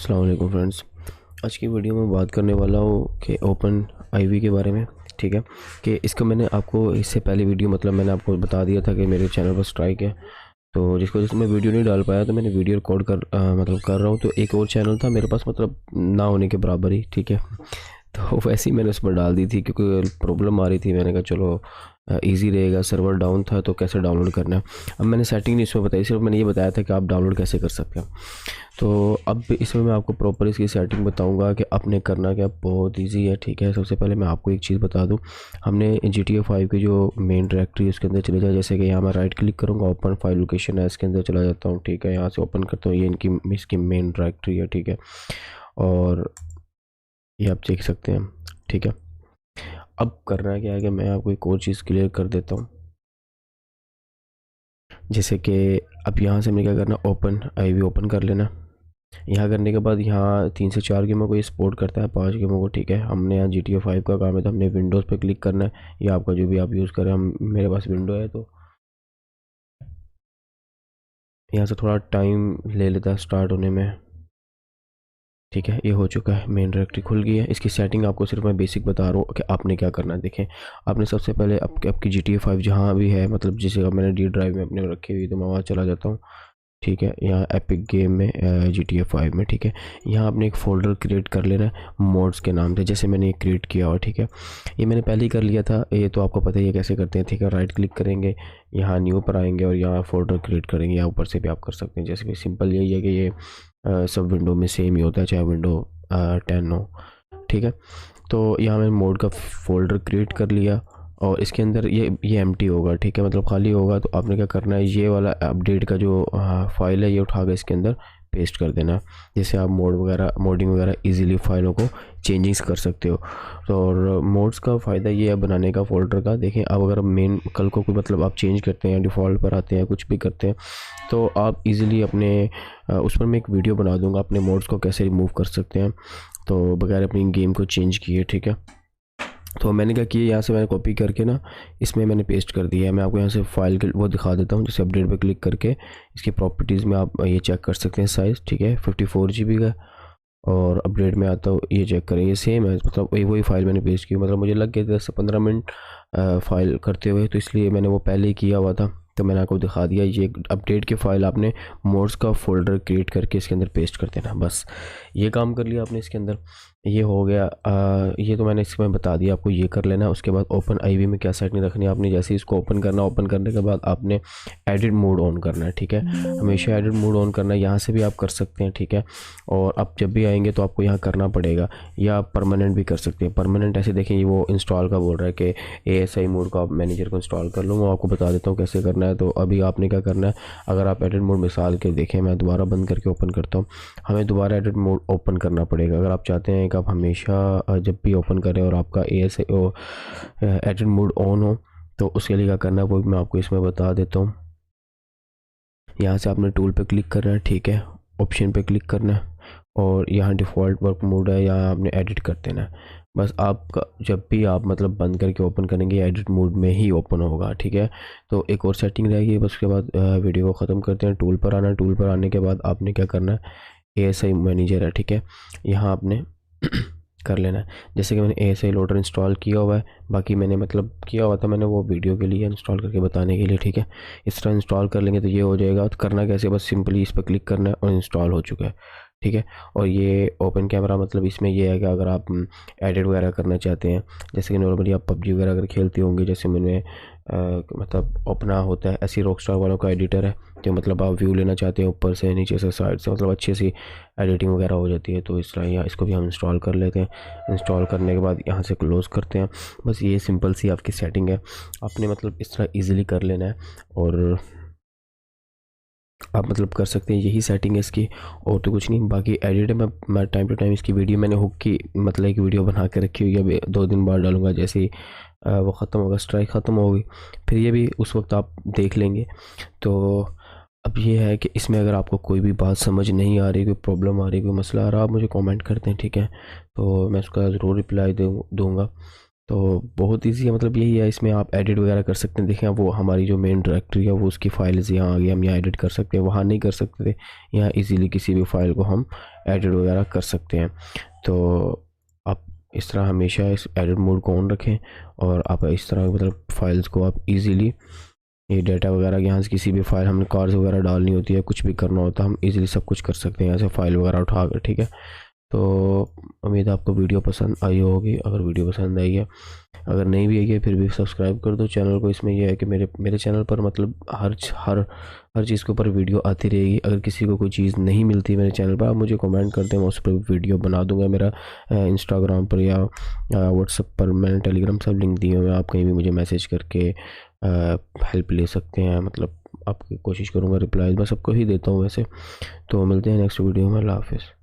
अस्सलाम वालेकुम फ्रेंड्स। आज की वीडियो में बात करने वाला हूँ कि ओपन आईवी के बारे में। ठीक है कि इसका मैंने आपको इससे पहले वीडियो मैंने आपको बता दिया था कि मेरे चैनल पर स्ट्राइक है, तो जिसकी वजह से मैं वीडियो नहीं डाल पाया। तो मैंने वीडियो रिकॉर्ड कर रहा हूँ। तो एक और चैनल था मेरे पास ना होने के बराबर ही। ठीक है, तो वैसे ही मैंने उस पर डाल दी थी क्योंकि प्रॉब्लम आ रही थी। मैंने कहा चलो इजी रहेगा, सर्वर डाउन था तो कैसे डाउनलोड करना है। अब मैंने सेटिंग नहीं इसमें बताई, सिर्फ मैंने ये बताया था कि आप डाउनलोड कैसे कर सकते हैं। तो अब इसमें मैं आपको प्रॉपर इसकी सेटिंग बताऊंगा कि आपने करना क्या। बहुत इजी है। ठीक है, सबसे पहले मैं आपको एक चीज़ बता दूं। हमने GTA 5 की जो मेन डायरेक्टरी है उसके अंदर चले जाए। जैसे कि यहाँ मैं राइट क्लिक करूँगा, ओपन फाइल लोकेशन है, इसके अंदर चला जाता हूँ। ठीक है, यहाँ से ओपन करता हूँ। ये इसकी मेन डायरेक्टरी है। ठीक है, और ये आप देख सकते हैं। ठीक है, अब करना क्या है कि मैं आपको एक और चीज़ क्लियर कर देता हूँ। जैसे कि अब यहाँ से हमें क्या करना, ओपन आईवी ओपन कर लेना। यहाँ करने के बाद यहाँ 3 से 4 गेमों को ये सपोर्ट करता है, 5 गेमों को। ठीक है, हमने यहाँ GTA 5 का काम है तो हमने विंडोज़ पे क्लिक करना है, या आपका जो भी आप यूज़ करें। हम मेरे पास विंडो है तो यहाँ से थोड़ा टाइम ले लेता है स्टार्ट होने में। ठीक है, ये हो चुका है, मेन डायरेक्टरी खुल गई है। इसकी सेटिंग आपको सिर्फ मैं बेसिक बता रहा हूँ कि आपने क्या करना है। देखें, आपने सबसे पहले आपकी GTA 5 जहाँ भी है, जिस जगह मैंने डी ड्राइव में अपने रखी हुई, तो मैं वहाँ चला जाता हूँ। ठीक है, यहाँ एपिक गेम में GTA 5 में। ठीक है, यहाँ आपने एक फ़ोल्डर क्रिएट कर लेना है मोड्स के नाम से, जैसे मैंने ये क्रिएट किया हुआ। ठीक है, ये मैंने पहले ही कर लिया था, ये तो आपको पता ही है कैसे करते हैं। ठीक है, राइट क्लिक करेंगे, यहाँ न्यू पर आएंगे और यहाँ फ़ोल्डर क्रिएट करेंगे। या ऊपर से भी आप कर सकते हैं। जैसे कि सिंपल यही है कि ये सब विंडो में सेम ही होता है, चाहे विंडो 10 हो। ठीक है, तो यहाँ मैंने मोड का फ़ोल्डर क्रिएट कर लिया और इसके अंदर ये एम्प्टी होगा। ठीक है, मतलब खाली होगा। तो आपने क्या करना है, ये वाला अपडेट का जो फाइल है ये उठा कर इसके अंदर पेस्ट कर देना। जैसे आप मोडिंग वगैरह इजीली फाइलों को चेंजिंग्स कर सकते हो। तो और मोड्स का फ़ायदा ये है बनाने का फ़ोल्डर का। देखें, आप अगर मेन कल को कोई आप चेंज करते हैं, डिफ़ॉल्ट पर आते हैं, कुछ भी करते हैं, तो आप इजीली अपने उस पर मैं एक वीडियो बना दूंगा अपने मोड्स को कैसे रिमूव कर सकते हैं, तो बगैर अपनी गेम को चेंज किए। ठीक है, तो मैंने क्या किया, यहाँ से मैंने कॉपी करके ना इसमें मैंने पेस्ट कर दिया है। मैं आपको यहाँ से फाइल के वो दिखा देता हूँ। जैसे अपडेट पे क्लिक करके इसकी प्रॉपर्टीज़ में आप ये चेक कर सकते हैं साइज़। ठीक है, 54 GB का। और अपडेट में आता हूँ, ये चेक करें, ये सेम है। वही फाइल मैंने पेस्ट की। मुझे लग गया 10 से 15 मिनट फाइल करते हुए, तो इसलिए मैंने वो पहले ही किया हुआ था। तो मैंने आपको दिखा दिया। ये अपडेट की फ़ाइल आपने मोड्स का फ़ोल्डर क्रिएट करके इसके अंदर पेस्ट कर देना। बस ये काम कर लिया आपने इसके अंदर, ये हो गया। ये तो मैंने इसमें बता दिया आपको, ये कर लेना। उसके बाद ओपन आईवी में क्या सेटिंग रखनी है आपने, जैसे इसको ओपन करना, ओपन करने के बाद आपने एडिट मोड ऑन करना है। ठीक है, हमेशा एडिट मोड ऑन करना है। यहाँ से भी आप कर सकते हैं। ठीक है, और आप जब भी आएंगे तो आपको यहाँ करना पड़ेगा, या आप परमानेंट भी कर सकते हैं। परमानेंट ऐसे देखें, ये वो इंस्टॉल का बोल रहा है कि ASI मोड का आप मैनेजर को इंस्टॉल कर लो। मैं आपको बता देता हूँ कैसे करना है। तो अभी आपने क्या करना है, अगर आप एडिट मोड मिसाल के देखें, मैं दोबारा बंद करके ओपन करता हूँ, हमें दोबारा एडिट मोड ओपन करना पड़ेगा। अगर आप चाहते हैं कि आप हमेशा जब भी ओपन करें और आपका ASI एडिट मोड ऑन हो, तो उसके लिए क्या करना है वो मैं आपको इसमें बता देता हूँ। यहाँ से आपने टूल पे क्लिक करना है। ठीक है, ऑप्शन पे क्लिक करना है और यहाँ डिफ़ॉल्ट वर्क मोड है, यहाँ आपने एडिट कर देना है। बस आपका जब भी आप बंद करके ओपन करेंगे, एडिट मोड में ही ओपन होगा। ठीक है, तो एक और सेटिंग रहेगी। बस उसके बाद वीडियो को ख़त्म करते हैं। टूल पर आना, टूल पर आने के बाद आपने क्या करना है, ASI मैनेजर है। ठीक है, यहाँ आपने कर लेना है। जैसे कि मैंने ASI लोडर इंस्टॉल किया हुआ है, बाकी मैंने किया हुआ था, मैंने वो वीडियो के लिए इंस्टॉल करके बताने के लिए। ठीक है, इस तरह इंस्टॉल कर लेंगे तो ये हो जाएगा। तो करना कैसे, बस सिंपली इस पर क्लिक करना है और इंस्टॉल हो चुका है। ठीक है, और ये ओपन कैमरा इसमें ये है कि अगर आप एडिट वगैरह करना चाहते हैं, जैसे कि नॉर्मली आप PUBG वगैरह अगर खेलते होंगे, जैसे मैंने अपना होता है, ऐसी रॉकस्टार वालों का एडिटर है, जो आप व्यू लेना चाहते हैं ऊपर से, नीचे से, साइड से, अच्छी सी एडिटिंग वगैरह हो जाती है। तो इस तरह यहाँ इसको भी हम इंस्टॉल कर लेते हैं। इंस्टॉल करने के बाद यहाँ से क्लोज़ करते हैं। बस ये सिंपल सी आपकी सेटिंग है। आपने इस तरह इजीली कर लेना है और आप कर सकते हैं। यही सेटिंग है इसकी, और तो कुछ नहीं। बाकी एडिट है, मैं टाइम टू टाइम इसकी वीडियो मैंने हुक की एक वीडियो बना के रखी हुई है। अभी 2 दिन बाद डालूंगा, जैसे ही वो ख़त्म होगा, स्ट्राइक ख़त्म होगी, फिर ये भी उस वक्त आप देख लेंगे। तो अब ये है कि इसमें अगर आपको कोई भी बात समझ नहीं आ रही, कोई प्रॉब्लम आ रही, कोई मसला आ रहा, आप मुझे कमेंट करते हैं। ठीक है, तो मैं उसका ज़रूर रिप्लाई दूँगा। तो बहुत इजी है, मतलब यही है, इसमें आप एडिट वगैरह कर सकते हैं। देखें वो हमारी जो मेन डायरेक्टरी है वो उसकी फाइल्स यहाँ आ गई, हम यहाँ एडिट कर सकते हैं, वहाँ नहीं कर सकते थे, यहाँ इजीली किसी भी फाइल को हम एडिट वगैरह कर सकते हैं। तो आप इस तरह हमेशा इस एडिट मोड को ऑन रखें, और आप इस तरह मतलब फाइल्स को आप इजीली, ये डाटा वगैरह यहाँ से किसी भी फाइल, हमने कार्ड्स वगैरह डालनी होती है, कुछ भी करना होता है, हम इजीली सब कुछ कर सकते हैं यहाँ से फाइल वगैरह उठा कर। ठीक है, तो उम्मीद है आपको वीडियो पसंद आई होगी। अगर वीडियो पसंद आई है, अगर नहीं भी आई है फिर भी सब्सक्राइब कर दो चैनल को। इसमें यह है कि मेरे चैनल पर मतलब हर चीज़ के ऊपर वीडियो आती रहेगी। अगर किसी को कोई चीज़ नहीं मिलती मेरे चैनल पर, आप मुझे कमेंट करते हैं, मैं उस पर वीडियो बना दूंगा। मेरा इंस्टाग्राम पर या व्हाट्सएप पर, मैंने टेलीग्राम सब लिंक दिए हुए हैं, आप कहीं भी मुझे मैसेज करके हेल्प ले सकते हैं। मतलब आपकी कोशिश करूँगा रिप्लाई मैं सबको ही देता हूँ वैसे। तो मिलते हैं नेक्स्ट वीडियो में, अल्लाह हाफिज़।